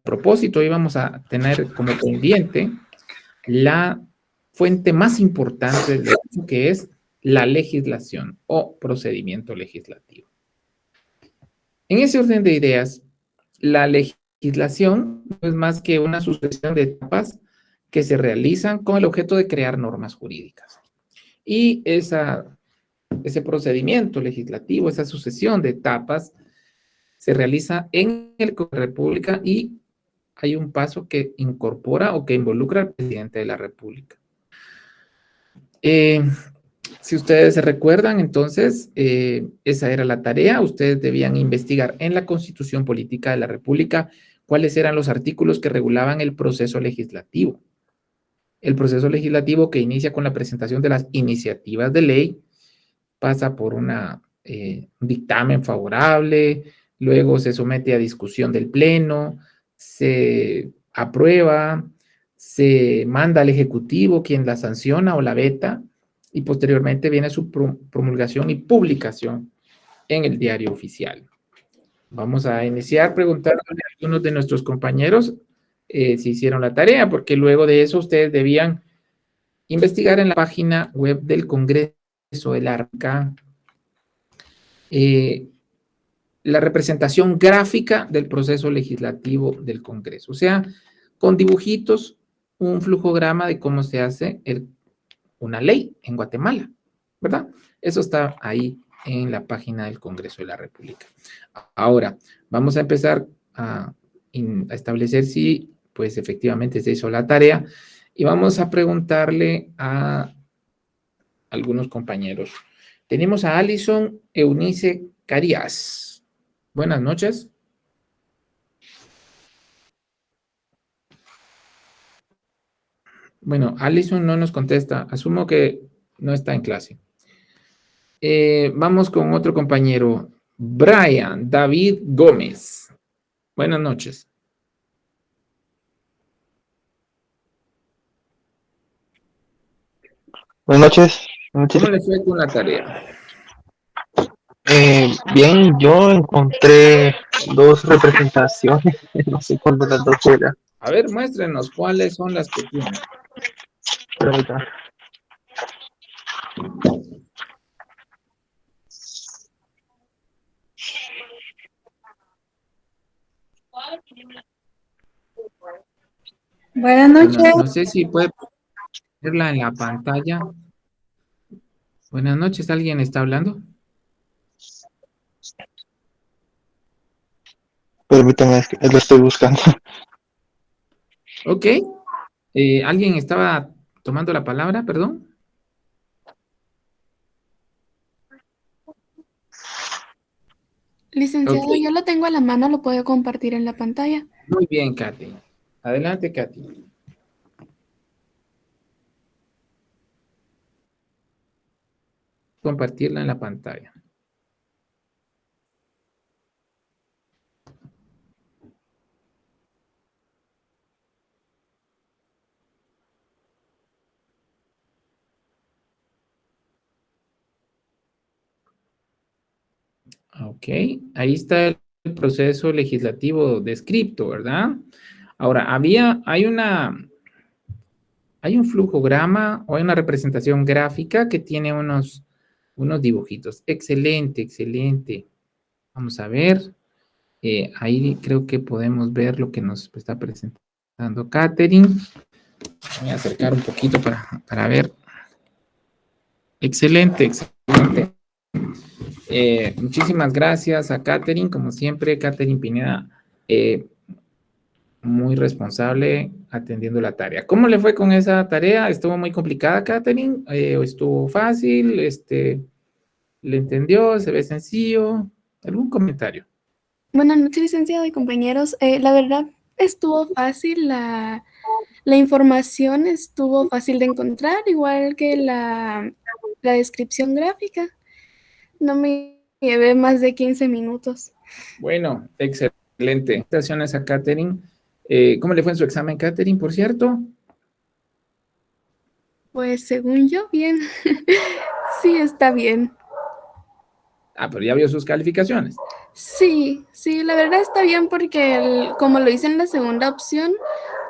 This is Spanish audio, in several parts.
propósito, hoy vamos a tener como pendiente la fuente más importante del derecho, que es la legislación o procedimiento legislativo. En ese orden de ideas, la legislación no es más que una sucesión de etapas que se realizan con el objeto de crear normas jurídicas. Y ese procedimiento legislativo, esa sucesión de etapas, se realiza en el Congreso de la República y hay un paso que incorpora o que involucra al presidente de la República. Si ustedes se recuerdan, entonces, esa era la tarea. Ustedes debían investigar en la Constitución Política de la República cuáles eran los artículos que regulaban el proceso legislativo. El proceso legislativo, que inicia con la presentación de las iniciativas de ley, pasa por un dictamen favorable, luego se somete a discusión del Pleno, se aprueba, se manda al Ejecutivo, quien la sanciona o la veta, y posteriormente viene su promulgación y publicación en el Diario Oficial. Vamos a iniciar preguntándole a algunos de nuestros compañeros si hicieron la tarea, porque luego de eso ustedes debían investigar en la página web del Congreso del ARCA la representación gráfica del proceso legislativo del Congreso. O sea, con dibujitos, un flujograma de cómo se hace una ley en Guatemala, ¿verdad? Eso está ahí en la página del Congreso de la República. Ahora, vamos a empezar a establecer si, pues, efectivamente se hizo la tarea y vamos a preguntarle a algunos compañeros. Tenemos a Alison Eunice Carías. Buenas noches. Bueno, Alison no nos contesta. Asumo que no está en clase. Vamos con otro compañero. Brian David Gómez. Buenas noches. Buenas noches. ¿Cómo le fue con la tarea? Bien, yo encontré dos representaciones, no sé cuál de las dos era. A ver, muéstrenos cuáles son las que tienen. Pero ahorita. Buenas noches. Bueno, no sé si puede verla en la pantalla. Buenas noches, ¿alguien está hablando? Permítame, es que lo estoy buscando. Ok. ¿Alguien estaba tomando la palabra? Perdón. Licenciado, Ok. yo lo tengo a la mano, lo puedo compartir en la pantalla. Muy bien, Katy. Adelante, Katy. Compartirla en la pantalla. Ok, ahí está el proceso legislativo descrito, ¿verdad? Ahora, hay un flujograma o hay una representación gráfica que tiene unos dibujitos. Excelente, excelente. Vamos a ver. Ahí creo que podemos ver lo que nos está presentando Catherine. Voy a acercar un poquito para ver. Excelente, excelente. Muchísimas gracias a Catherine, como siempre, Catherine Pineda, muy responsable atendiendo la tarea. ¿Cómo le fue con esa tarea? ¿Estuvo muy complicada, Catherine? ¿O estuvo fácil? ¿Le entendió? ¿Se ve sencillo? ¿Algún comentario? Buenas noches, licenciado y compañeros. La verdad, estuvo fácil, la información estuvo fácil de encontrar, igual que la descripción gráfica. No me llevé más de 15 minutos. Bueno, excelente. Felicitaciones a Catherine. ¿Cómo le fue en su examen, Catherine, por cierto? Pues según yo, bien. Sí, está bien. Ah, pero ya vio sus calificaciones. Sí, sí, la verdad está bien porque como lo hice en la segunda opción,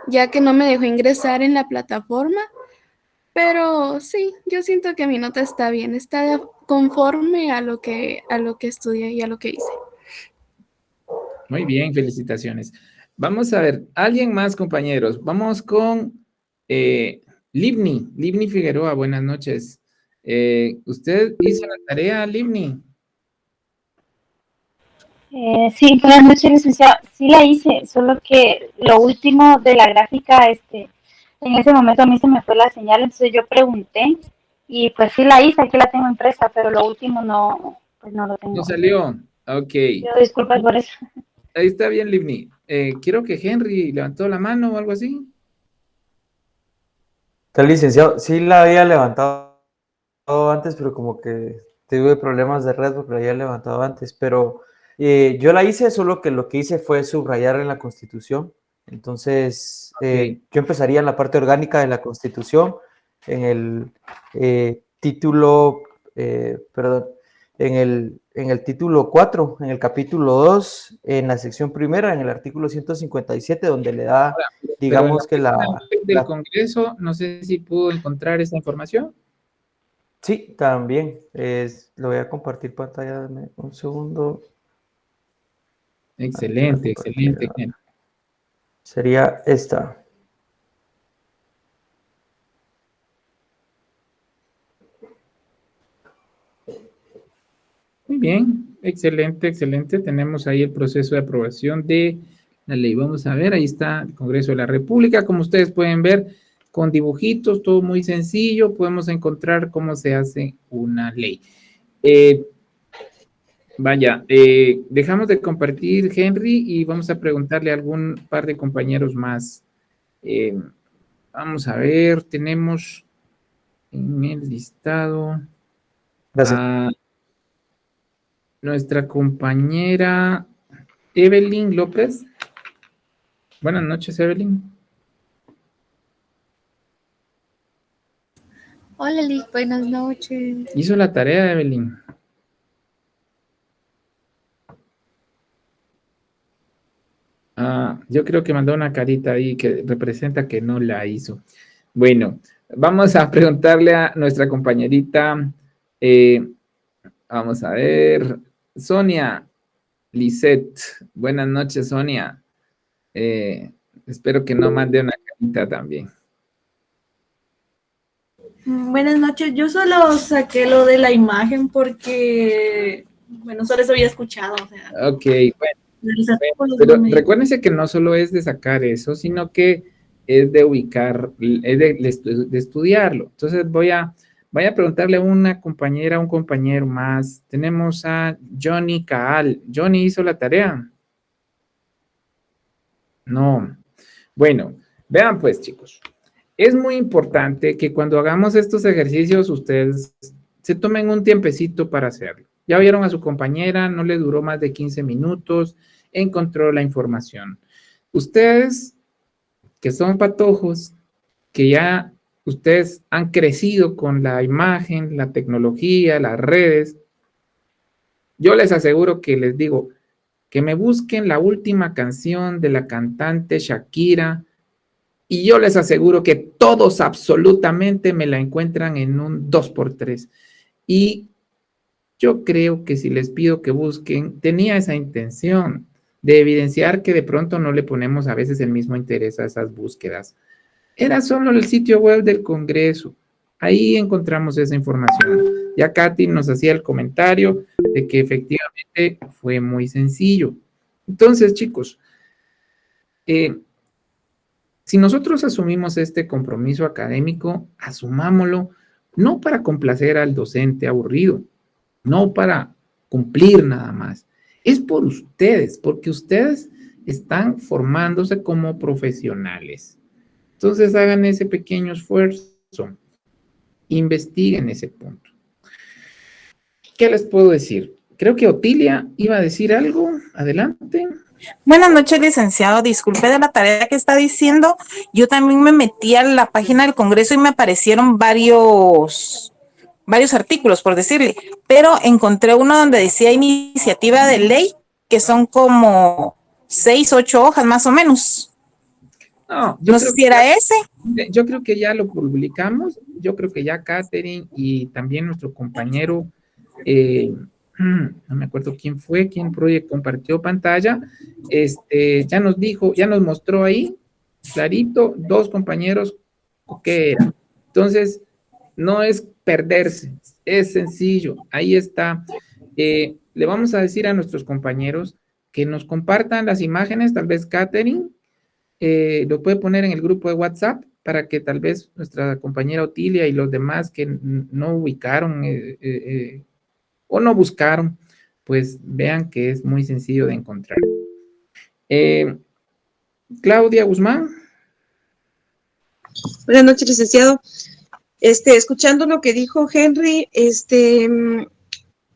ya que no me dejó ingresar en la plataforma, pero sí, yo siento que mi nota está bien, está conforme a lo que estudié y a lo que hice. Muy bien, felicitaciones. Vamos a ver, alguien más, compañeros. Vamos con Livni Figueroa, buenas noches. ¿Usted hizo la tarea, Livni? Sí, buenas noches, licenciado. Sí la hice, solo que lo último de la gráfica, en ese momento a mí se me fue la señal, entonces yo pregunté y pues sí la hice, aquí la tengo impresa, pero lo último no, pues no lo ¿No tengo. salió? Ok. Yo disculpas por eso. Ahí está bien, Livni. Quiero que Henry levantó la mano o algo así. Está licenciado. Sí la había levantado antes, pero como que tuve problemas de red porque la había levantado antes. Pero yo la hice, solo que lo que hice fue subrayar en la Constitución. Entonces, Ok. yo empezaría en la parte orgánica de la Constitución, en el título, perdón, en el título 4, en el capítulo 2, en la sección primera, en el artículo 157, donde le da, Pero en la digamos que página web del Congreso, no sé si pudo encontrar esa información. Sí, también. Lo voy a compartir pantalla. Dame un segundo. Aquí la Excelente, compartí. excelente, Henry. Sería esta. Muy bien, excelente, excelente. Tenemos ahí el proceso de aprobación de la ley. Vamos a ver, ahí está el Congreso de la República. Como ustedes pueden ver, con dibujitos, todo muy sencillo, podemos encontrar cómo se hace una ley. Dejamos de compartir, Henry, y vamos a preguntarle a algún par de compañeros más. Vamos a ver, tenemos en el listado Gracias. a nuestra compañera Evelyn López. Buenas noches, Evelyn. Hola, Lick, buenas noches. Hizo la tarea, Evelyn. Yo creo que mandó una carita ahí que representa que no la hizo. Bueno, vamos a preguntarle a nuestra compañerita, vamos a ver, Sonia Lisette. Buenas noches, Sonia. Espero que no mande una carita también. Buenas noches, yo solo saqué lo de la imagen porque, bueno, solo eso había escuchado. O sea, Ok, bueno, pero recuérdense que no solo es de sacar eso, sino que es de ubicar, es de estudiarlo. Entonces voy a preguntarle a una compañera, a un compañero más. Tenemos a Johnny Caal. ¿Johnny hizo la tarea? No. Bueno, vean pues, chicos. Es muy importante que cuando hagamos estos ejercicios ustedes se tomen un tiempecito para hacerlo. Ya vieron a su compañera, no le duró más de 15 minutos, encontró la información. Ustedes que son patojos, que ya ustedes han crecido con la imagen, la tecnología, las redes, yo les aseguro que les digo que me busquen la última canción de la cantante Shakira, y yo les aseguro que todos absolutamente me la encuentran en un 2x3. Y yo creo que si les pido que busquen, tenía esa intención de evidenciar que de pronto no le ponemos a veces el mismo interés a esas búsquedas. Era solo el sitio web del Congreso. Ahí encontramos esa información. Ya Katy nos hacía el comentario de que efectivamente fue muy sencillo. Entonces, chicos, si nosotros asumimos este compromiso académico, asumámoslo no para complacer al docente aburrido, no para cumplir nada más. Es por ustedes, porque ustedes están formándose como profesionales. Entonces hagan ese pequeño esfuerzo, investiguen ese punto. ¿Qué les puedo decir? Creo que Otilia iba a decir algo. Adelante. Buenas noches, licenciado. Disculpe de la tarea que está diciendo. Yo también me metí a la página del Congreso y me aparecieron varios artículos, por decirle, pero encontré uno donde decía iniciativa de ley que son como 6, 8 hojas más o menos. No, No sé si era ese. yo creo que ya lo publicamos. Yo creo que ya Katherine y también nuestro compañero, no me acuerdo quién fue, quién compartió pantalla, ya nos dijo, ya nos mostró ahí, clarito, 2 compañeros, qué era. Entonces, no es perderse, es sencillo, ahí está. Le vamos a decir a nuestros compañeros que nos compartan las imágenes, tal vez Katherine, lo puede poner en el grupo de WhatsApp para que tal vez nuestra compañera Otilia y los demás que no ubicaron o no buscaron, pues vean que es muy sencillo de encontrar. Claudia Guzmán. Buenas noches, licenciado. Escuchando lo que dijo Henry,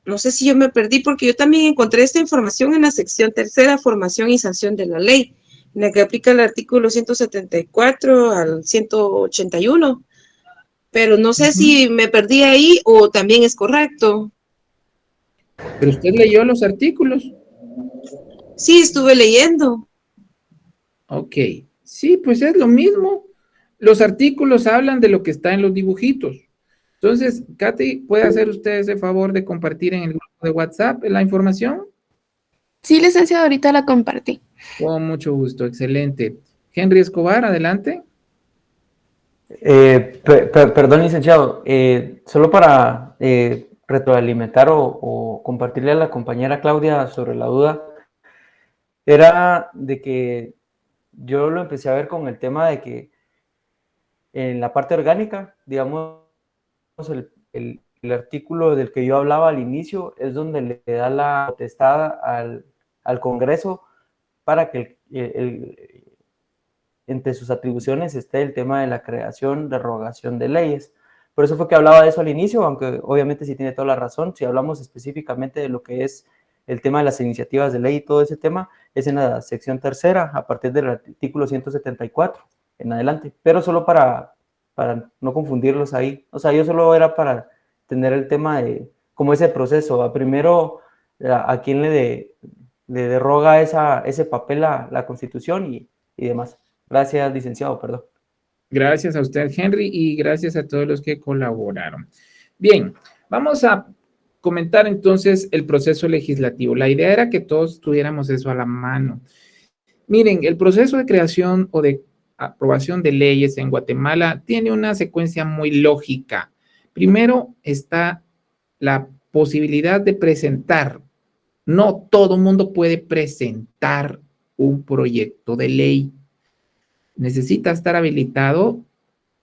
no sé si yo me perdí porque yo también encontré esta información en la sección 3, formación y sanción de la ley, en la que aplica el artículo 174 al 181, pero no sé si me perdí ahí o también es correcto. ¿Pero usted leyó los artículos? Sí, estuve leyendo. Ok, sí, pues es lo mismo. Los artículos hablan de lo que está en los dibujitos. Entonces, Katy, ¿puede hacer usted ese favor de compartir en el grupo de WhatsApp la información? Sí, licenciado, ahorita la compartí. Con mucho gusto, excelente. Henry Escobar, adelante. Perdón, licenciado, solo para retroalimentar o compartirle a la compañera Claudia sobre la duda, era de que yo lo empecé a ver con el tema de que en la parte orgánica, digamos, el artículo del que yo hablaba al inicio es donde le da la potestad al Congreso para que entre sus atribuciones esté el tema de la creación, derogación de leyes. Por eso fue que hablaba de eso al inicio, aunque obviamente sí tiene toda la razón. Si hablamos específicamente de lo que es el tema de las iniciativas de ley y todo ese tema, es en la sección 3, a partir del artículo 174 en adelante. Pero solo para no confundirlos ahí. O sea, yo solo era para tener el tema de cómo ese proceso. Primero, a quién le deroga ese papel la Constitución y demás. Gracias, licenciado, perdón. Gracias a usted, Henry, y gracias a todos los que colaboraron. Bien, vamos a comentar entonces el proceso legislativo. La idea era que todos tuviéramos eso a la mano. Miren, el proceso de creación o de aprobación de leyes en Guatemala tiene una secuencia muy lógica. Primero está la posibilidad de presentar. No todo mundo puede presentar un proyecto de ley. Necesita estar habilitado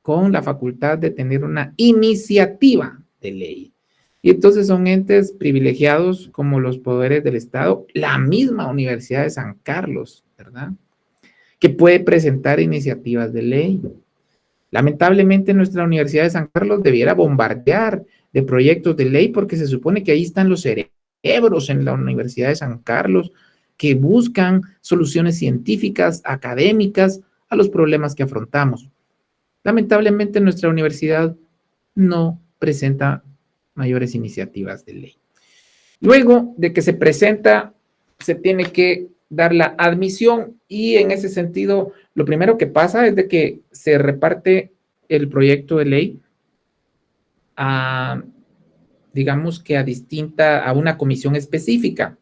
con la facultad de tener una iniciativa de ley. Y entonces son entes privilegiados como los poderes del Estado, la misma Universidad de San Carlos, ¿verdad? Que puede presentar iniciativas de ley. Lamentablemente nuestra Universidad de San Carlos debiera bombardear de proyectos de ley porque se supone que ahí están los cerebros en la Universidad de San Carlos que buscan soluciones científicas, académicas a los problemas que afrontamos. Lamentablemente nuestra universidad no presenta mayores iniciativas de ley. Luego de que se presenta, se tiene que dar la admisión y en ese sentido lo primero que pasa es de que se reparte el proyecto de ley a, digamos que a una comisión específica.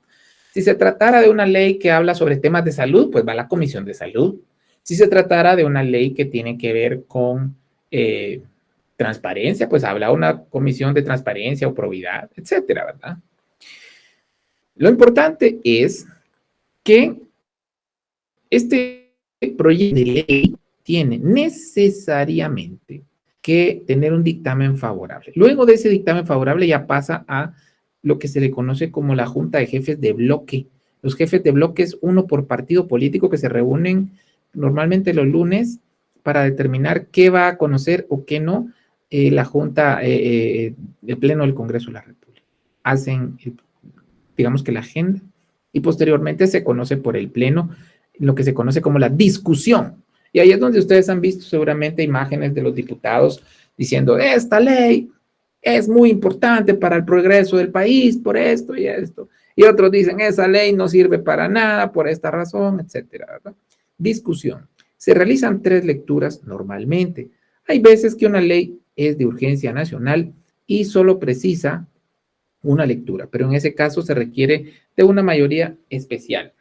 Si se tratara de una ley que habla sobre temas de salud, pues va a la comisión de salud. Si se tratara de una ley que tiene que ver con transparencia, pues habla una comisión de transparencia o probidad, etcétera, ¿verdad? Lo importante es que este proyecto de ley tiene necesariamente que tener un dictamen favorable. Luego de ese dictamen favorable ya pasa a lo que se le conoce como la Junta de Jefes de Bloque. Los jefes de bloque es uno por partido político que se reúnen normalmente los lunes para determinar qué va a conocer o qué no la Junta, el Pleno del Congreso de la República. Hacen, digamos que la agenda y posteriormente se conoce por el Pleno lo que se conoce como la discusión. Y ahí es donde ustedes han visto seguramente imágenes de los diputados diciendo, esta ley es muy importante para el progreso del país por esto y esto. Y otros dicen, esa ley no sirve para nada por esta razón, etcétera, ¿verdad? Discusión. Se realizan 3 lecturas normalmente. Hay veces que una ley es de urgencia nacional y solo precisa una lectura, pero en ese caso se requiere de una mayoría especial.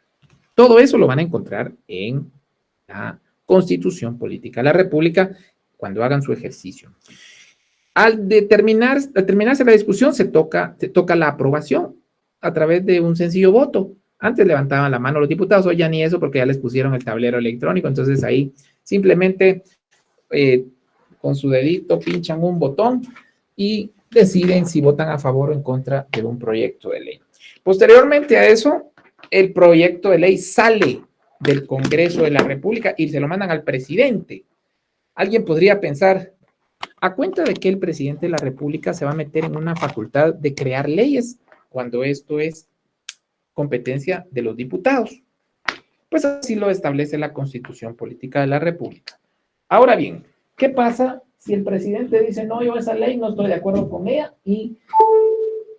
Todo eso lo van a encontrar en la Constitución Política de la República cuando hagan su ejercicio. Al terminarse la discusión, se toca la aprobación a través de un sencillo voto. Antes levantaban la mano los diputados, hoy ya ni eso porque ya les pusieron el tablero electrónico, entonces ahí simplemente con su dedito pinchan un botón y deciden si votan a favor o en contra de un proyecto de ley. Posteriormente a eso, el proyecto de ley sale del Congreso de la República y se lo mandan al presidente. Alguien podría pensar, ¿a cuenta de que el presidente de la República se va a meter en una facultad de crear leyes cuando esto es competencia de los diputados? Pues así lo establece la Constitución Política de la República. Ahora bien, ¿qué pasa si el presidente dice, no, yo esa ley no estoy de acuerdo con ella y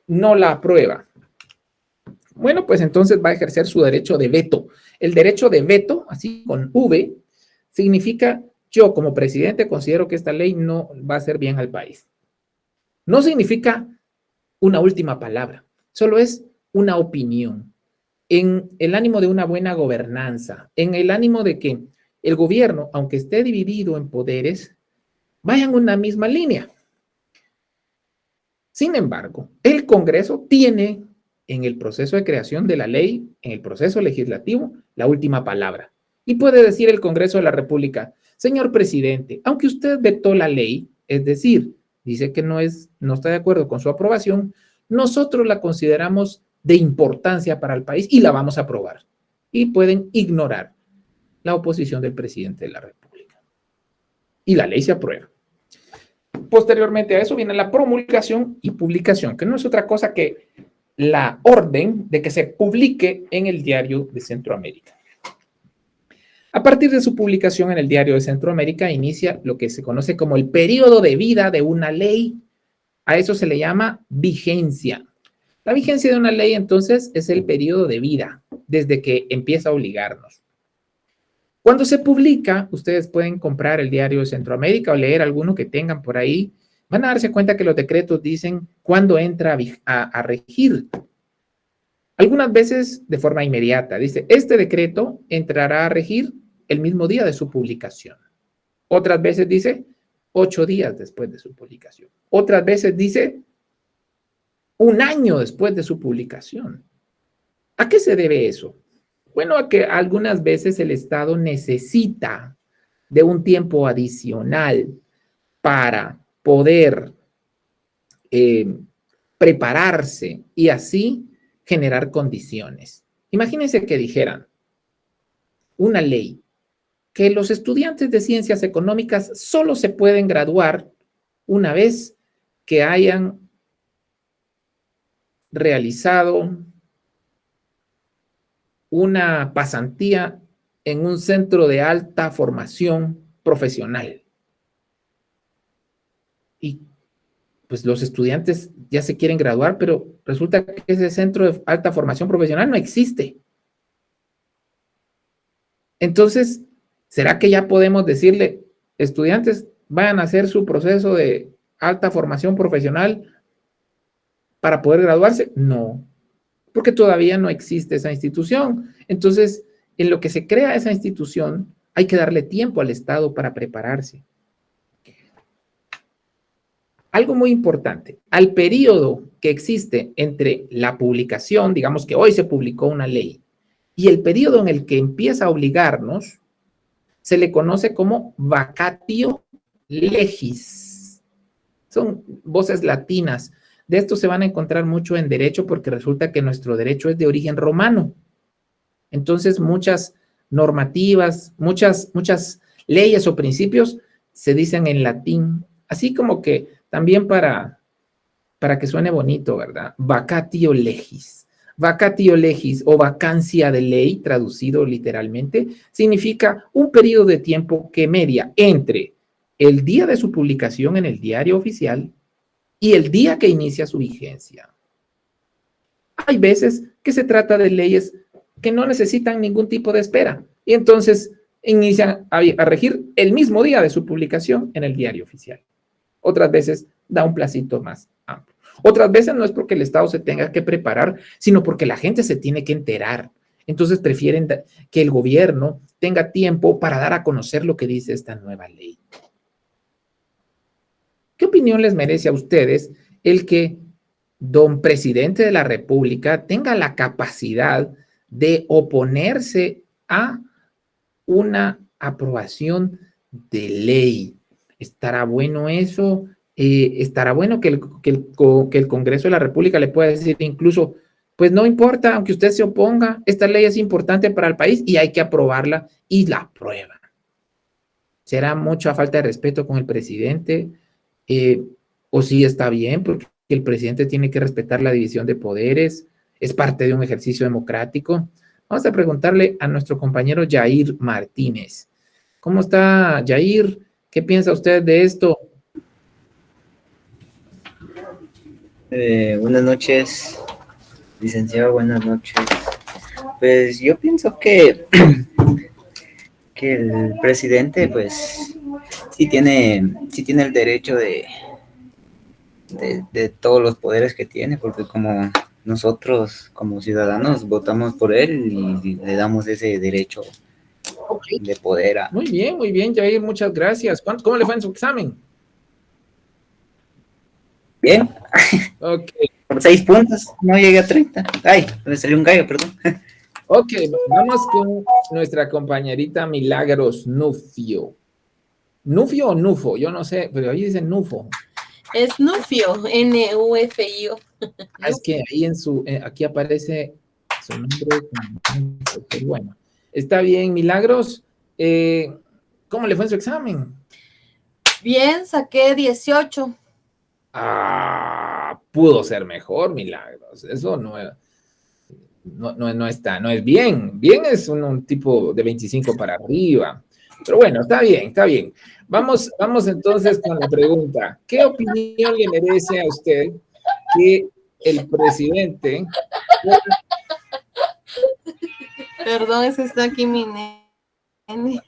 no la aprueba? Bueno, pues entonces va a ejercer su derecho de veto. El derecho de veto, así con V, significa yo como presidente considero que esta ley no va a hacer bien al país. No significa una última palabra, solo es una opinión. En el ánimo de una buena gobernanza, en el ánimo de que el gobierno, aunque esté dividido en poderes, vaya en una misma línea. Sin embargo, el Congreso tiene en el proceso de creación de la ley, en el proceso legislativo, la última palabra. Y puede decir el Congreso de la República, señor presidente, aunque usted vetó la ley, es decir, dice que no está de acuerdo con su aprobación, nosotros la consideramos de importancia para el país y la vamos a aprobar. Y pueden ignorar la oposición del presidente de la República. Y la ley se aprueba. Posteriormente a eso viene la promulgación y publicación, que no es otra cosa que la orden de que se publique en el Diario de Centroamérica. A partir de su publicación en el Diario de Centroamérica inicia lo que se conoce como el periodo de vida de una ley. A eso se le llama vigencia. La vigencia de una ley, entonces, es el periodo de vida, desde que empieza a obligarnos. Cuando se publica, ustedes pueden comprar el Diario de Centroamérica o leer alguno que tengan por ahí. Van a darse cuenta que los decretos dicen cuándo entra a regir. Algunas veces de forma inmediata. Dice, este decreto entrará a regir el mismo día de su publicación. Otras veces dice 8 días después de su publicación. Otras veces dice 1 año después de su publicación. ¿A qué se debe eso? Bueno, a que algunas veces el Estado necesita de un tiempo adicional para poder prepararse y así generar condiciones. Imagínense que dijeran una ley que los estudiantes de ciencias económicas solo se pueden graduar una vez que hayan realizado una pasantía en un centro de alta formación profesional. Y pues los estudiantes ya se quieren graduar, pero resulta que ese centro de alta formación profesional no existe. Entonces, ¿será que ya podemos decirle, estudiantes, vayan a hacer su proceso de alta formación profesional para poder graduarse? No, porque todavía no existe esa institución. Entonces, en lo que se crea esa institución, hay que darle tiempo al Estado para prepararse. Algo muy importante, al periodo que existe entre la publicación, digamos que hoy se publicó una ley, y el periodo en el que empieza a obligarnos, se le conoce como vacatio legis. Son voces latinas. De esto se van a encontrar mucho en derecho porque resulta que nuestro derecho es de origen romano. Entonces, muchas normativas, muchas leyes o principios se dicen en latín, así como que también para que suene bonito, ¿verdad? Vacatio legis. Vacatio legis o vacancia de ley, traducido literalmente, significa un periodo de tiempo que media entre el día de su publicación en el diario oficial y el día que inicia su vigencia. Hay veces que se trata de leyes que no necesitan ningún tipo de espera. Y entonces inician a regir el mismo día de su publicación en el diario oficial. Otras veces da un placito más amplio. Otras veces no es porque el Estado se tenga que preparar, sino porque la gente se tiene que enterar. Entonces prefieren que el gobierno tenga tiempo para dar a conocer lo que dice esta nueva ley. ¿Qué opinión les merece a ustedes el que don presidente de la República tenga la capacidad de oponerse a una aprobación de ley? ¿Estará bueno eso? ¿Estará bueno que el Congreso de la República le pueda decir incluso, pues no importa, aunque usted se oponga, esta ley es importante para el país y hay que aprobarla, y la aprueba? ¿Será mucha falta de respeto con el presidente? ¿O sí está bien? Porque el presidente tiene que respetar la división de poderes, es parte de un ejercicio democrático. Vamos a preguntarle a nuestro compañero Jair Martínez. ¿Cómo está, Jair? ¿Qué piensa usted de esto? Buenas noches, licenciado, buenas noches. Pues yo pienso que el presidente, pues, sí tiene el derecho de todos los poderes que tiene, porque como nosotros, como ciudadanos, votamos por él y le damos ese derecho de poder a... Muy bien, Jair, muchas gracias. ¿Cómo le fue en su examen? Bien. Ok. Por 6 puntos, no llegué a 30. Ay, me salió un gallo, perdón. Ok, vamos con nuestra compañerita Milagros Nufio. ¿Nufio o Nufo? Yo no sé, pero ahí dice Nufo. Es Nufio, N-U-F-I-O. Es que ahí aquí aparece su nombre. Pero bueno, está bien, Milagros. ¿Cómo le fue en su examen? Bien, saqué 18. Pudo ser mejor, Milagros. Eso no es bien. Bien es un tipo de 25 para arriba. Pero bueno, está bien. Vamos entonces con la pregunta. ¿Qué opinión le merece a usted que el presidente... Perdón, es que está aquí mi nene.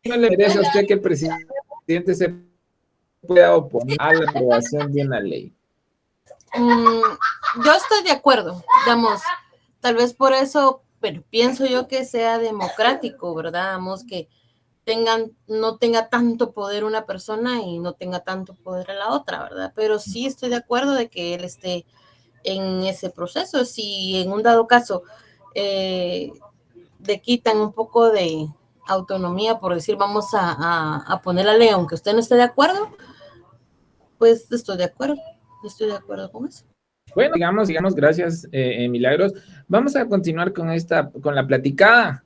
¿Qué le merece a usted que el presidente se pueda oponer a la aprobación de una ley? Yo estoy de acuerdo, digamos, tal vez por eso, pero pienso yo que sea democrático, ¿verdad? Digamos, que no tenga tanto poder una persona y no tenga tanto poder a la otra, ¿verdad? Pero sí estoy de acuerdo de que él esté en ese proceso. Si en un dado caso le quitan un poco de autonomía, por decir, vamos a poner la ley, aunque usted no esté de acuerdo, pues estoy de acuerdo con eso. Bueno, digamos, gracias, Milagros. Vamos a continuar con la platicada.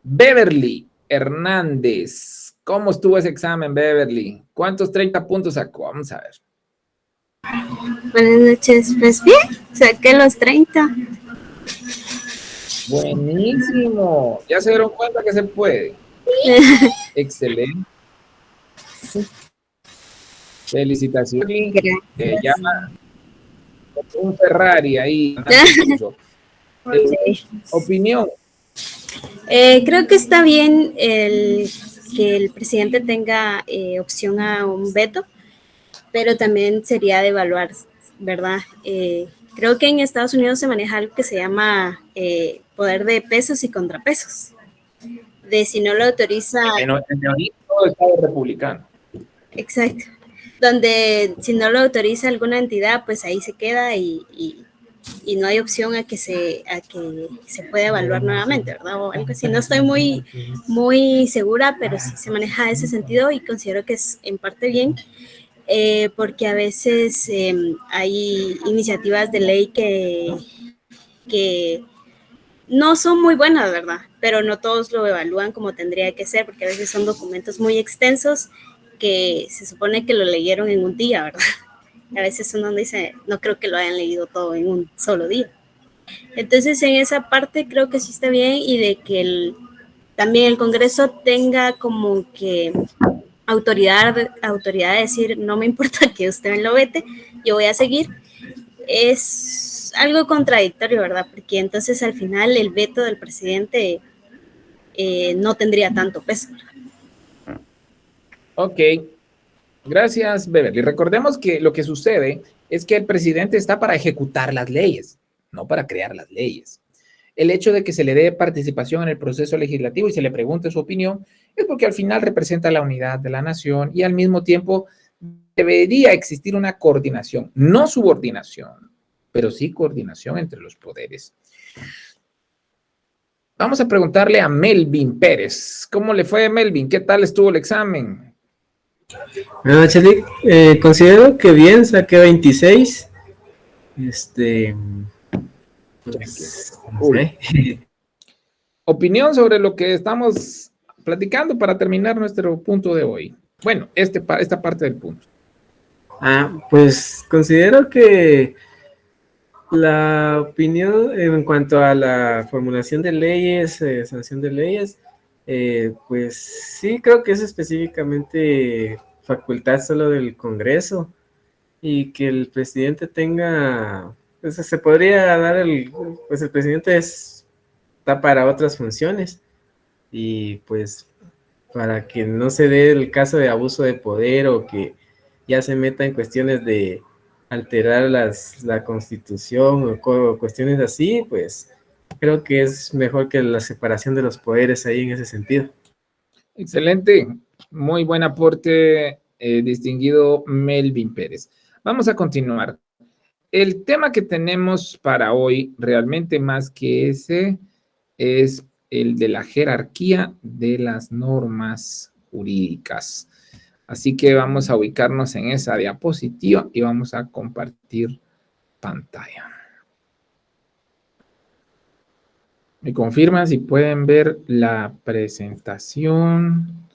Beverly Hernández, ¿cómo estuvo ese examen, Beverly? ¿Cuántos 30 puntos sacó? Vamos a ver. Buenas noches, pues bien, saqué los 30. Buenísimo, ya se dieron cuenta que se puede. Excelente. Felicitaciones. Llama un Ferrari ahí. Opinión. Creo que está bien que el presidente tenga opción a un veto, pero también sería de evaluar, ¿verdad? Creo que en Estados Unidos se maneja algo que se llama poder de pesos y contrapesos. De si no lo autoriza... En todo Estado republicano. Exacto. Donde si no lo autoriza alguna entidad, pues ahí se queda y no hay opción a que se pueda evaluar nuevamente, ¿verdad? O algo así. No estoy muy segura, pero sí se maneja ese sentido y considero que es en parte bien, porque a veces hay iniciativas de ley que no son muy buenas, ¿verdad? Pero no todos lo evalúan como tendría que ser, porque a veces son documentos muy extensos que se supone que lo leyeron en un día, ¿verdad? A veces uno dice, no creo que lo hayan leído todo en un solo día. Entonces, en esa parte creo que sí está bien, y de que también el Congreso tenga como que autoridad de decir, no me importa que usted me lo vete, yo voy a seguir. es algo contradictorio, ¿verdad? Porque entonces al final el veto del presidente no tendría tanto peso. Ok, gracias, Beverly. Recordemos que lo que sucede es que el presidente está para ejecutar las leyes, no para crear las leyes. El hecho de que se le dé participación en el proceso legislativo y se le pregunte su opinión es porque al final representa la unidad de la nación y al mismo tiempo debería existir una coordinación, no subordinación, pero sí coordinación entre los poderes. Vamos a preguntarle a Melvin Pérez. ¿Cómo le fue, Melvin? ¿Qué tal estuvo el examen? Buenas noches, Lick. Considero que bien, saqué 26. Pues, no sé. Opinión sobre lo que estamos platicando para terminar nuestro punto de hoy. Bueno, esta parte del punto. Pues considero que la opinión en cuanto a la formulación de leyes, sanción de leyes, pues sí creo que es específicamente facultad solo del Congreso y que el presidente tenga, pues se podría dar pues el presidente está para otras funciones y pues para que no se dé el caso de abuso de poder o que ya se meta en cuestiones de alterar la constitución o cuestiones así, pues creo que es mejor que la separación de los poderes ahí en ese sentido. Excelente, muy buen aporte, distinguido Melvin Pérez. Vamos a continuar. El tema que tenemos para hoy, realmente más que ese, es el de la jerarquía de las normas jurídicas. Así que vamos a ubicarnos en esa diapositiva y vamos a compartir pantalla. ¿Me confirman si pueden ver la presentación?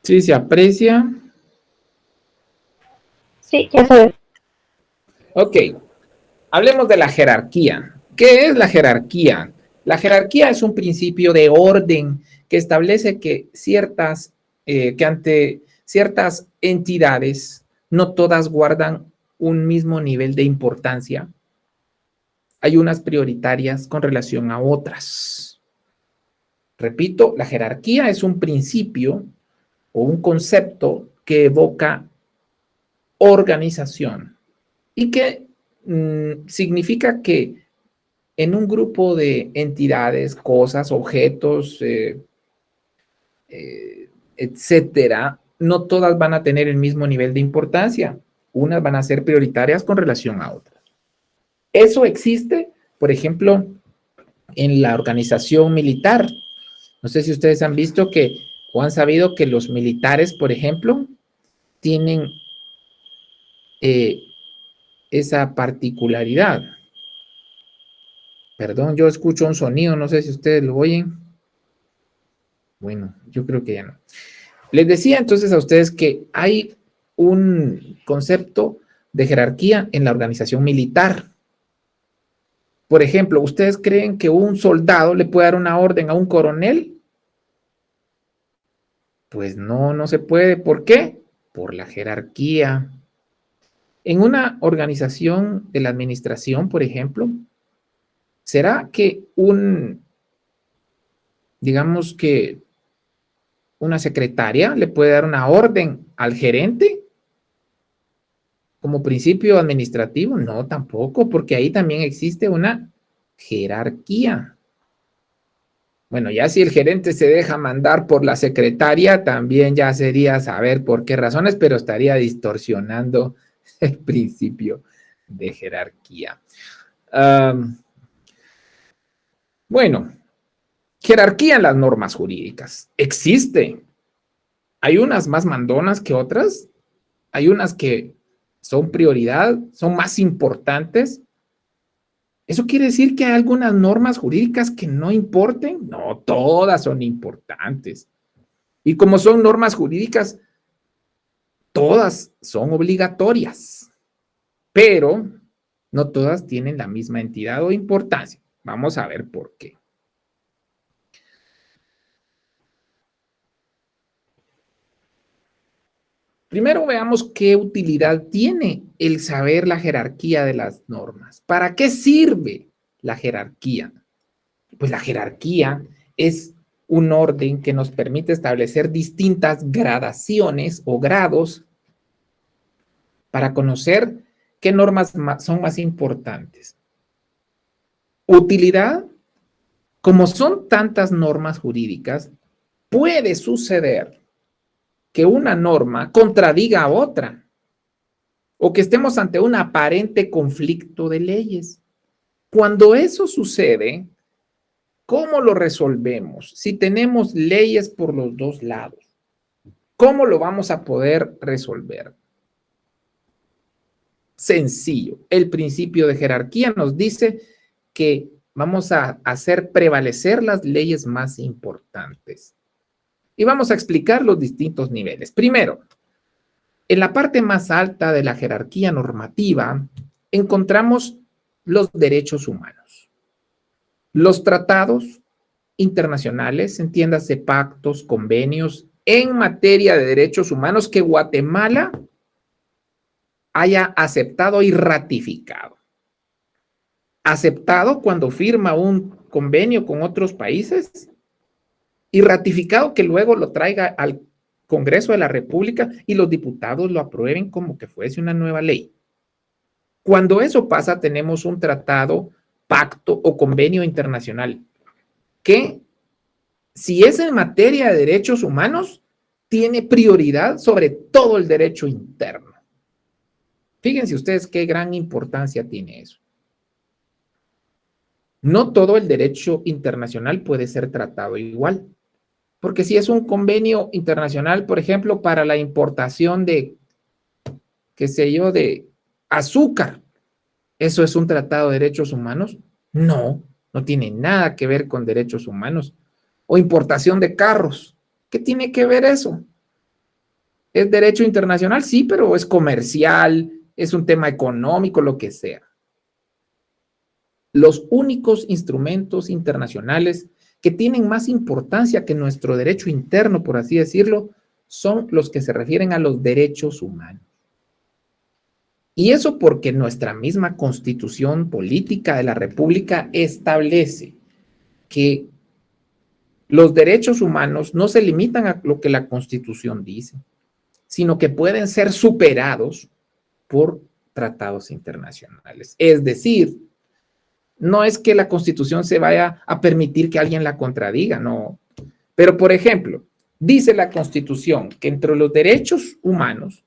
¿Sí se aprecia? Sí, ya se ve. Ok, hablemos de la jerarquía. ¿Qué es la jerarquía? La jerarquía es un principio de orden que establece que ante ciertas entidades, no todas guardan un mismo nivel de importancia. Hay unas prioritarias con relación a otras. Repito, la jerarquía es un principio o un concepto que evoca organización y que significa que en un grupo de entidades, cosas, objetos, etcétera, no todas van a tener el mismo nivel de importancia. Unas van a ser prioritarias con relación a otras. Eso existe, por ejemplo, en la organización militar. No sé si ustedes han visto o han sabido que los militares, por ejemplo, tienen esa particularidad. Perdón, yo escucho un sonido, no sé si ustedes lo oyen. Bueno, yo creo que ya no. Les decía entonces a ustedes que hay un concepto de jerarquía en la organización militar. Por ejemplo, ¿ustedes creen que un soldado le puede dar una orden a un coronel? Pues no, no se puede. ¿Por qué? Por la jerarquía. En una organización de la administración, por ejemplo, ¿será que digamos que una secretaria le puede dar una orden al gerente como principio administrativo? No, tampoco, porque ahí también existe una jerarquía. Bueno, ya si el gerente se deja mandar por la secretaria, también ya sería saber por qué razones, pero estaría distorsionando el principio de jerarquía. Bueno, jerarquía en las normas jurídicas. Existe. Hay unas más mandonas que otras. Hay unas que son prioridad, son más importantes. ¿Eso quiere decir que hay algunas normas jurídicas que no importen? No, todas son importantes. Y como son normas jurídicas, todas son obligatorias, pero no todas tienen la misma entidad o importancia. Vamos a ver por qué. Primero veamos qué utilidad tiene el saber la jerarquía de las normas. ¿Para qué sirve la jerarquía? Pues la jerarquía es un orden que nos permite establecer distintas gradaciones o grados para conocer qué normas son más importantes. Utilidad, como son tantas normas jurídicas, puede suceder que una norma contradiga a otra o que estemos ante un aparente conflicto de leyes. Cuando eso sucede, ¿cómo lo resolvemos? Si tenemos leyes por los dos lados, ¿cómo lo vamos a poder resolver? Sencillo. El principio de jerarquía nos dice que vamos a hacer prevalecer las leyes más importantes. Y vamos a explicar los distintos niveles. Primero, en la parte más alta de la jerarquía normativa encontramos los derechos humanos. Los tratados internacionales, entiéndase pactos, convenios en materia de derechos humanos que Guatemala haya aceptado y ratificado. Aceptado cuando firma un convenio con otros países y ratificado que luego lo traiga al Congreso de la República y los diputados lo aprueben como que fuese una nueva ley. Cuando eso pasa, tenemos un tratado, pacto o convenio internacional que, si es en materia de derechos humanos, tiene prioridad sobre todo el derecho interno. Fíjense ustedes qué gran importancia tiene eso. No todo el derecho internacional puede ser tratado igual. Porque si es un convenio internacional, por ejemplo, para la importación de, qué sé yo, de azúcar, ¿eso es un tratado de derechos humanos? No, no tiene nada que ver con derechos humanos. O importación de carros, ¿qué tiene que ver eso? ¿Es derecho internacional? Sí, pero es comercial, es un tema económico, lo que sea. Los únicos instrumentos internacionales que tienen más importancia que nuestro derecho interno, por así decirlo, son los que se refieren a los derechos humanos. Y eso porque nuestra misma Constitución Política de la República establece que los derechos humanos no se limitan a lo que la Constitución dice, sino que pueden ser superados por tratados internacionales. Es decir, no es que la Constitución se vaya a permitir que alguien la contradiga, no. Pero, por ejemplo, dice la Constitución que entre los derechos humanos,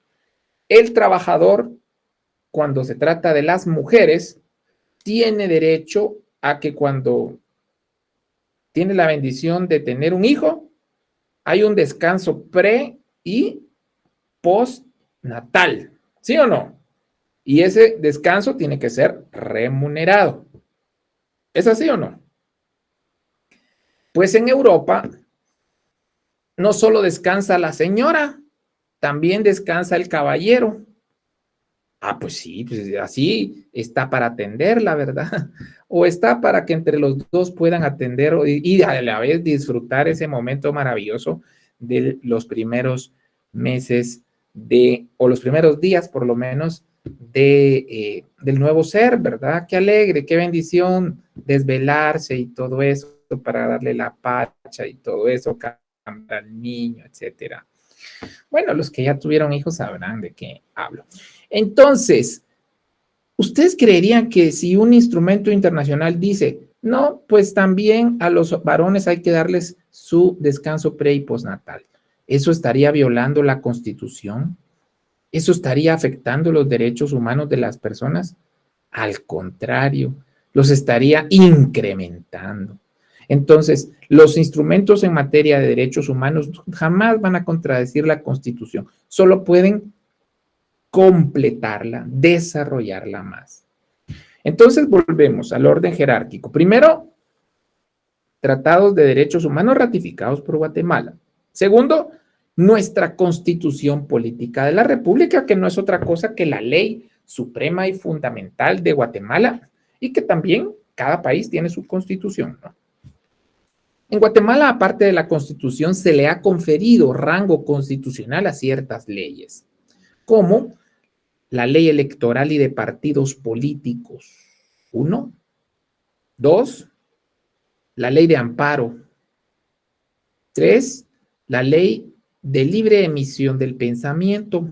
el trabajador, cuando se trata de las mujeres, tiene derecho a que cuando tiene la bendición de tener un hijo, hay un descanso pre y postnatal, ¿sí o no? Y ese descanso tiene que ser remunerado. ¿Es así o no? Pues en Europa no solo descansa la señora, también descansa el caballero. Ah, pues sí, pues así está para atenderla, ¿verdad? O está para que entre los dos puedan atender y a la vez disfrutar ese momento maravilloso de los primeros meses o los primeros días, por lo menos, del nuevo ser, ¿verdad? Qué alegre, qué bendición desvelarse y todo eso para darle la pacha y todo eso, cambiar al niño, etcétera. Bueno, los que ya tuvieron hijos sabrán de qué hablo. Entonces, ¿ustedes creerían que si un instrumento internacional dice, no, pues también a los varones hay que darles su descanso pre y postnatal, eso estaría violando la Constitución? ¿Eso estaría afectando los derechos humanos de las personas? Al contrario, los estaría incrementando. Entonces, los instrumentos en materia de derechos humanos jamás van a contradecir la Constitución, solo pueden completarla, desarrollarla más. Entonces, volvemos al orden jerárquico. Primero, tratados de derechos humanos ratificados por Guatemala. Segundo, nuestra Constitución Política de la República, que no es otra cosa que la ley suprema y fundamental de Guatemala, y que también cada país tiene su constitución, ¿no? En Guatemala, aparte de la Constitución, se le ha conferido rango constitucional a ciertas leyes. como la ley electoral y de partidos políticos. 1. 2. La ley de amparo. 3. La ley de libre emisión del pensamiento.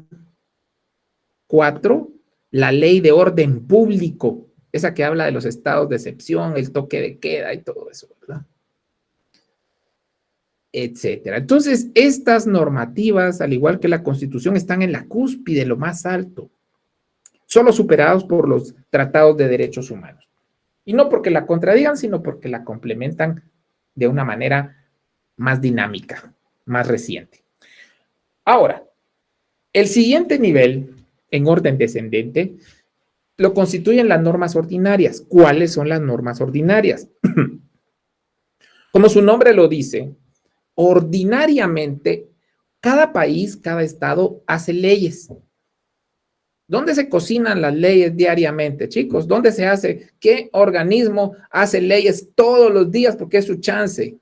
4. La ley de orden público, esa que habla de los estados de excepción, el toque de queda y todo eso, ¿verdad? Etcétera. Entonces, estas normativas, al igual que la Constitución, están en la cúspide, lo más alto, solo superados por los tratados de derechos humanos. Y no porque la contradigan, sino porque la complementan de una manera más dinámica, más reciente. Ahora, el siguiente nivel, en orden descendente, lo constituyen las normas ordinarias. ¿Cuáles son las normas ordinarias? Como su nombre lo dice, ordinariamente, cada país, cada estado hace leyes. ¿Dónde se cocinan las leyes diariamente, chicos? ¿Dónde se hace? ¿Qué organismo hace leyes todos los días porque es su chance?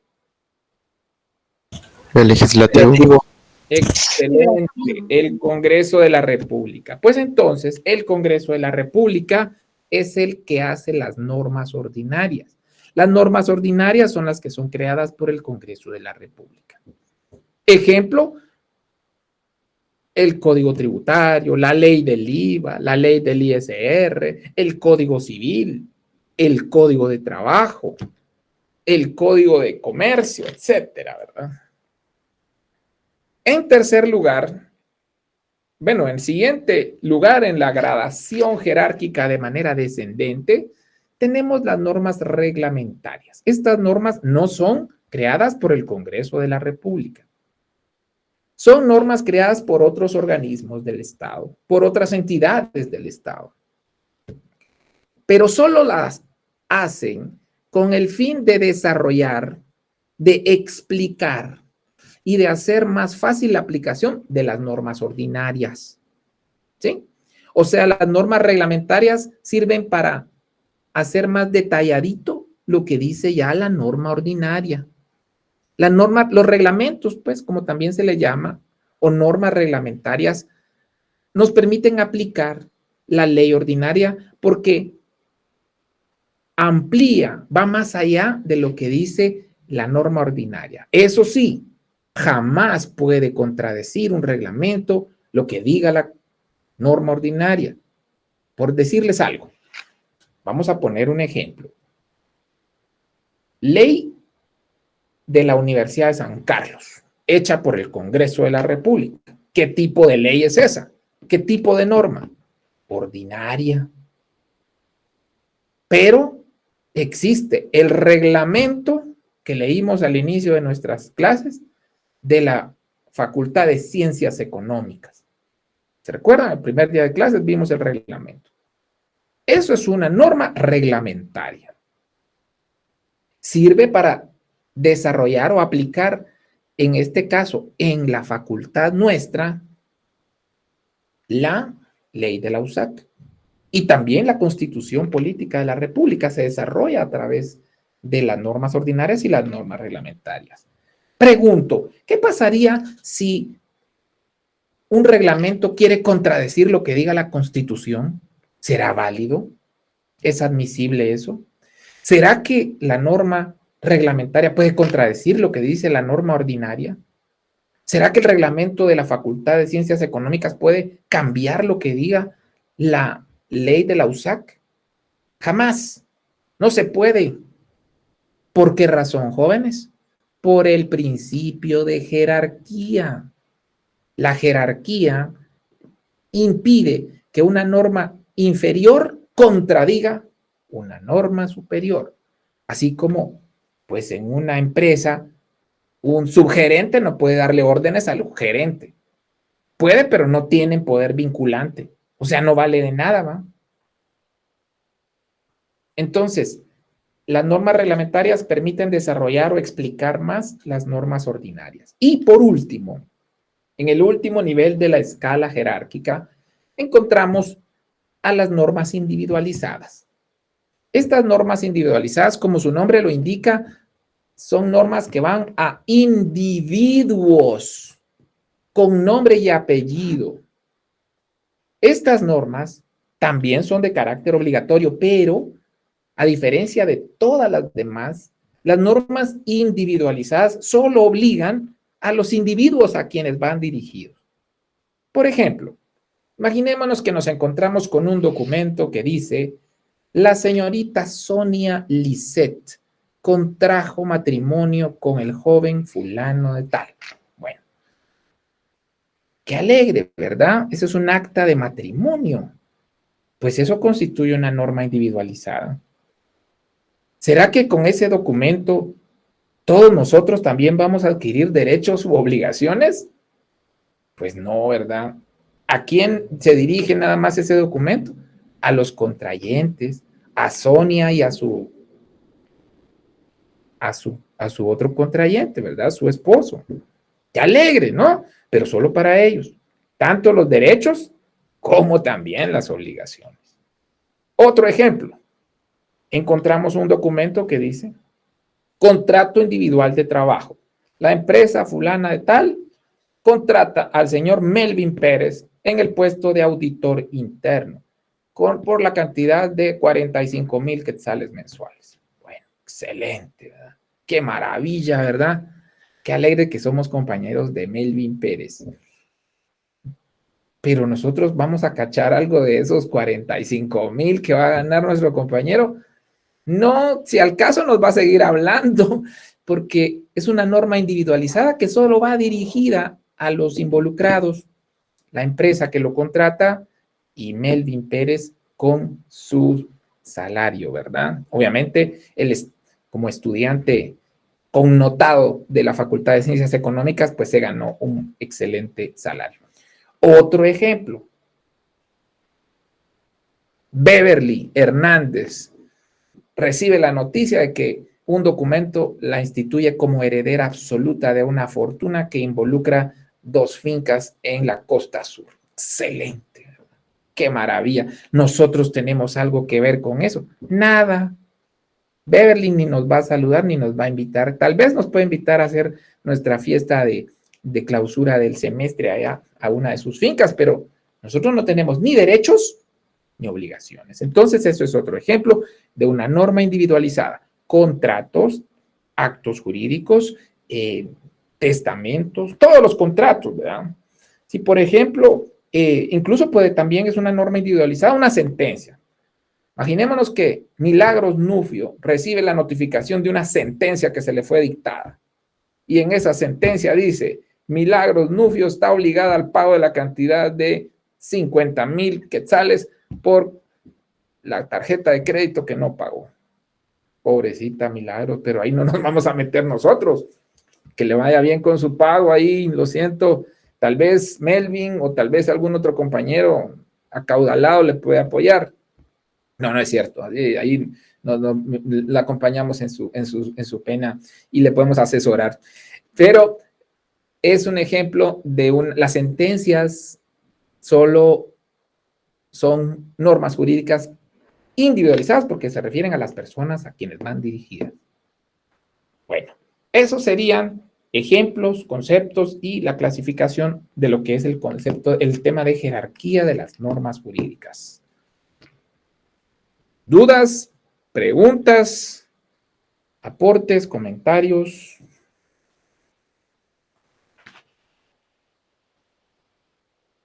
El legislativo. Excelente, el Congreso de la República. Pues entonces, el Congreso de la República es el que hace las normas ordinarias. Las normas ordinarias son las que son creadas por el Congreso de la República. Ejemplo, el Código Tributario, la ley del IVA, la ley del ISR, el Código Civil, el Código de Trabajo, el Código de Comercio, etcétera, ¿verdad? En tercer lugar, bueno, en siguiente lugar en la gradación jerárquica de manera descendente, tenemos las normas reglamentarias. Estas normas no son creadas por el Congreso de la República. Son normas creadas por otros organismos del Estado, por otras entidades del Estado. Pero solo las hacen con el fin de desarrollar, de explicar y de hacer más fácil la aplicación de las normas ordinarias. ¿Sí? O sea, las normas reglamentarias sirven para hacer más detalladito lo que dice ya la norma ordinaria. La norma, los reglamentos, pues, como también se le llama, o normas reglamentarias, nos permiten aplicar la ley ordinaria porque amplía, va más allá de lo que dice la norma ordinaria. Eso sí, jamás puede contradecir un reglamento lo que diga la norma ordinaria. Por decirles algo, vamos a poner un ejemplo. Ley de la Universidad de San Carlos, hecha por el Congreso de la República. ¿Qué tipo de ley es esa? ¿Qué tipo de norma? Ordinaria. Pero existe el reglamento que leímos al inicio de nuestras clases de la Facultad de Ciencias Económicas. ¿Se recuerdan? El primer día de clases vimos el reglamento. Eso es una norma reglamentaria. Sirve para desarrollar o aplicar, en este caso, en la facultad nuestra, la ley de la USAC. Y también la Constitución Política de la República se desarrolla a través de las normas ordinarias y las normas reglamentarias. Pregunto, ¿qué pasaría si un reglamento quiere contradecir lo que diga la Constitución? ¿Será válido? ¿Es admisible eso? ¿Será que la norma reglamentaria puede contradecir lo que dice la norma ordinaria? ¿Será que el reglamento de la Facultad de Ciencias Económicas puede cambiar lo que diga la ley de la USAC? Jamás. No se puede. ¿Por qué razón, jóvenes? Por el principio de jerarquía. La jerarquía impide que una norma inferior contradiga una norma superior. Así como, pues en una empresa, un subgerente no puede darle órdenes al gerente. Puede, pero no tienen poder vinculante. O sea, no vale de nada, ¿va? Entonces, las normas reglamentarias permiten desarrollar o explicar más las normas ordinarias. Y por último, en el último nivel de la escala jerárquica, encontramos a las normas individualizadas. Estas normas individualizadas, como su nombre lo indica, son normas que van a individuos con nombre y apellido. Estas normas también son de carácter obligatorio, pero a diferencia de todas las demás, las normas individualizadas solo obligan a los individuos a quienes van dirigidos. Por ejemplo, imaginémonos que nos encontramos con un documento que dice: la señorita Sonia Lisset contrajo matrimonio con el joven fulano de tal. Bueno, qué alegre, ¿verdad? Eso es un acta de matrimonio. Pues eso constituye una norma individualizada. ¿Será que con ese documento todos nosotros también vamos a adquirir derechos u obligaciones? Pues no, ¿verdad? ¿A quién se dirige nada más ese documento? A los contrayentes, a Sonia y a su otro contrayente, ¿verdad? Su esposo. Qué alegre, ¿no? Pero solo para ellos. Tanto los derechos como también las obligaciones. Otro ejemplo. Encontramos un documento que dice: contrato individual de trabajo. La empresa fulana de tal contrata al señor Melvin Pérez en el puesto de auditor interno por la cantidad de 45,000 quetzales mensuales. Bueno, excelente, ¿verdad? Qué maravilla, ¿verdad? Qué alegre que somos compañeros de Melvin Pérez. Pero nosotros vamos a cachar algo de esos 45,000 que va a ganar nuestro compañero. No, si al caso nos va a seguir hablando, porque es una norma individualizada que solo va dirigida a los involucrados, la empresa que lo contrata y Melvin Pérez con su salario, ¿verdad? Obviamente, él es como estudiante connotado de la Facultad de Ciencias Económicas, pues se ganó un excelente salario. Otro ejemplo. Beverly Hernández recibe la noticia de que un documento la instituye como heredera absoluta de una fortuna que involucra 2 fincas en la costa sur. Excelente. Qué maravilla. Nosotros tenemos algo que ver con eso. Nada. Beverly ni nos va a saludar ni nos va a invitar. Tal vez nos puede invitar a hacer nuestra fiesta de clausura del semestre allá a una de sus fincas, pero nosotros no tenemos ni derechos ni obligaciones. Entonces, eso es otro ejemplo de una norma individualizada. Contratos, actos jurídicos, testamentos, todos los contratos, ¿verdad? Si, por ejemplo, incluso también es una norma individualizada, una sentencia. Imaginémonos que Milagros Nufio recibe la notificación de una sentencia que se le fue dictada. Y en esa sentencia dice: Milagros Nufio está obligada al pago de la cantidad de 50,000 quetzales por la tarjeta de crédito que no pagó. Pobrecita Milagros, pero ahí no nos vamos a meter nosotros. Que le vaya bien con su pago ahí, lo siento. Tal vez Melvin o tal vez algún otro compañero acaudalado le puede apoyar. No, no es cierto. Ahí la acompañamos en su pena y le podemos asesorar. Pero es un ejemplo de las sentencias solo son normas jurídicas individualizadas porque se refieren a las personas a quienes van dirigidas. Bueno, esos serían ejemplos, conceptos y la clasificación de lo que es el concepto, el tema de jerarquía de las normas jurídicas. ¿Dudas? ¿Preguntas? ¿Aportes? ¿Comentarios?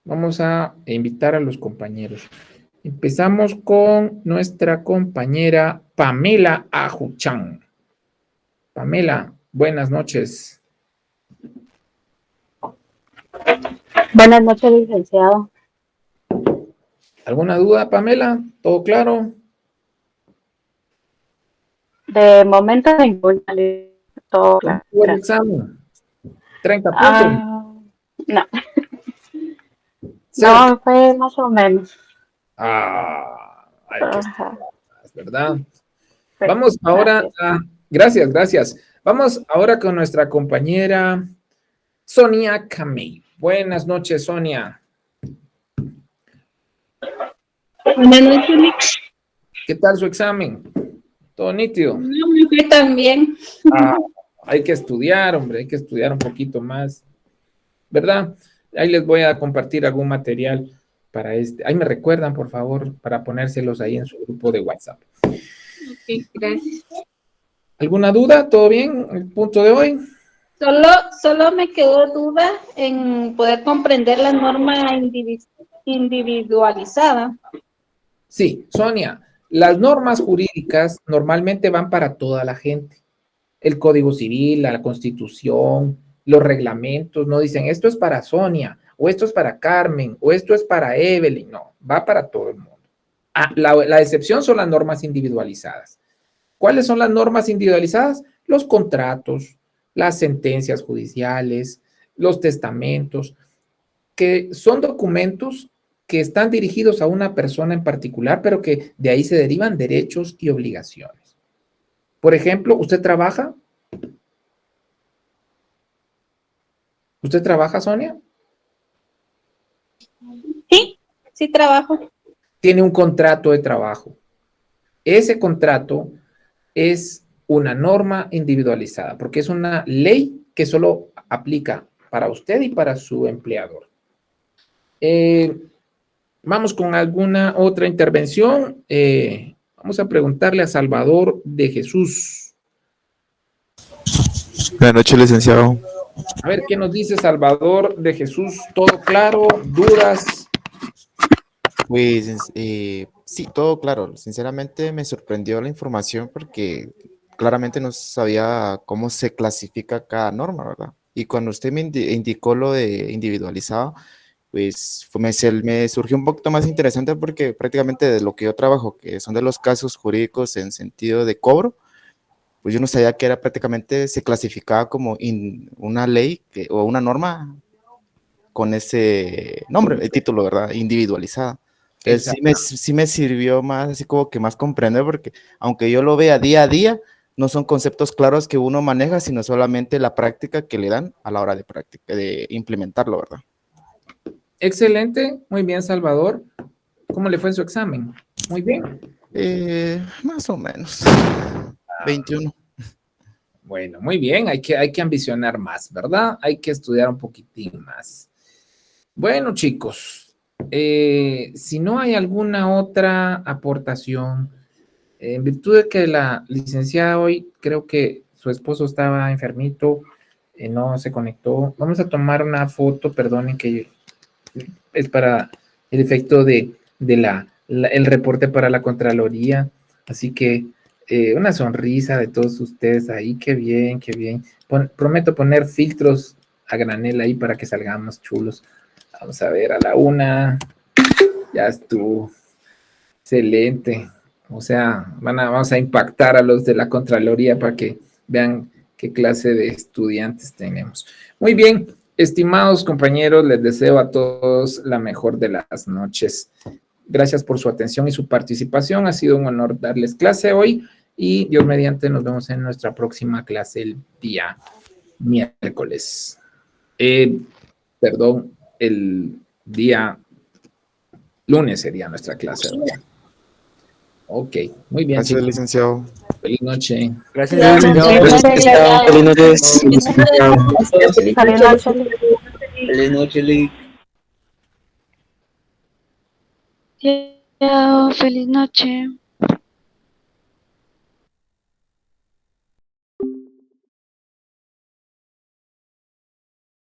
Vamos a invitar a los compañeros. Empezamos con nuestra compañera Pamela Ajuchan. Pamela, buenas noches. Buenas noches, licenciado. ¿Alguna duda, Pamela? ¿Todo claro? De momento ninguna, todo claro. ¿Buen examen? ¿30 puntos? No. No, fue más o menos. Hay que estar, ¿verdad? Vamos ahora a... Gracias. Vamos ahora con nuestra compañera Sonia Camey. Buenas noches, Sonia. Buenas noches, Nick. ¿Qué tal su examen? ¿Todo nítido? No, me fue tan bien. Hay que estudiar, hombre, hay que estudiar un poquito más, ¿verdad? Ahí les voy a compartir algún material para este. Ahí me recuerdan, por favor, para ponérselos ahí en su grupo de WhatsApp. Ok, gracias. ¿Alguna duda? ¿Todo bien? ¿El punto de hoy? Solo me quedó duda en poder comprender la norma individualizada. Sí, Sonia, las normas jurídicas normalmente van para toda la gente. El Código Civil, la Constitución, los reglamentos, no dicen esto es para Sonia, o esto es para Carmen, o esto es para Evelyn. No, va para todo el mundo. La excepción son las normas individualizadas. ¿Cuáles son las normas individualizadas? Los contratos, las sentencias judiciales, los testamentos, que son documentos que están dirigidos a una persona en particular, pero que de ahí se derivan derechos y obligaciones. Por ejemplo, ¿usted trabaja? ¿Usted trabaja, Sonia? Sí trabajo. Tiene un contrato de trabajo. Ese contrato es una norma individualizada, porque es una ley que solo aplica para usted y para su empleador. Vamos con alguna otra intervención. Vamos a preguntarle a Salvador de Jesús. Buenas noches, licenciado. A ver, ¿qué nos dice Salvador de Jesús? ¿Todo claro? ¿Dudas? Pues sí, todo claro. Sinceramente me sorprendió la información porque claramente no sabía cómo se clasifica cada norma, ¿verdad? Y cuando usted me indicó lo de individualizado, pues me surgió un poquito más interesante porque prácticamente de lo que yo trabajo, que son de los casos jurídicos en sentido de cobro, pues yo no sabía que era prácticamente, se clasificaba como una ley o una norma con ese nombre, el título, ¿verdad? Individualizada. Entonces sí me sirvió más, así como que más comprender, porque aunque yo lo vea día a día, no son conceptos claros que uno maneja, sino solamente la práctica que le dan a la hora de implementarlo, ¿verdad? Excelente, muy bien, Salvador. ¿Cómo le fue en su examen? Muy bien. Más o menos. 21. Bueno, muy bien, hay que ambicionar más, ¿verdad? Hay que estudiar un poquitín más. Bueno, chicos, si no hay alguna otra aportación, en virtud de que la licenciada hoy, creo que su esposo estaba enfermito, no se conectó, vamos a tomar una foto, perdonen que es para el efecto de el reporte para la Contraloría, así que una sonrisa de todos ustedes ahí, qué bien, qué bien. Prometo poner filtros a granel ahí para que salgamos chulos. Vamos a ver, a la una, ya estuvo, excelente. O sea, vamos a impactar a los de la Contraloría para que vean qué clase de estudiantes tenemos. Muy bien, estimados compañeros, les deseo a todos la mejor de las noches. Gracias por su atención y su participación. Ha sido un honor darles clase hoy y Dios mediante nos vemos en nuestra próxima clase el día miércoles. Perdón, el día lunes sería nuestra clase, ¿verdad? Ok, muy bien. Gracias, licenciado. Feliz noche. Gracias, licenciado. Feliz noche. Feliz noche, Lee. Chao, feliz noche.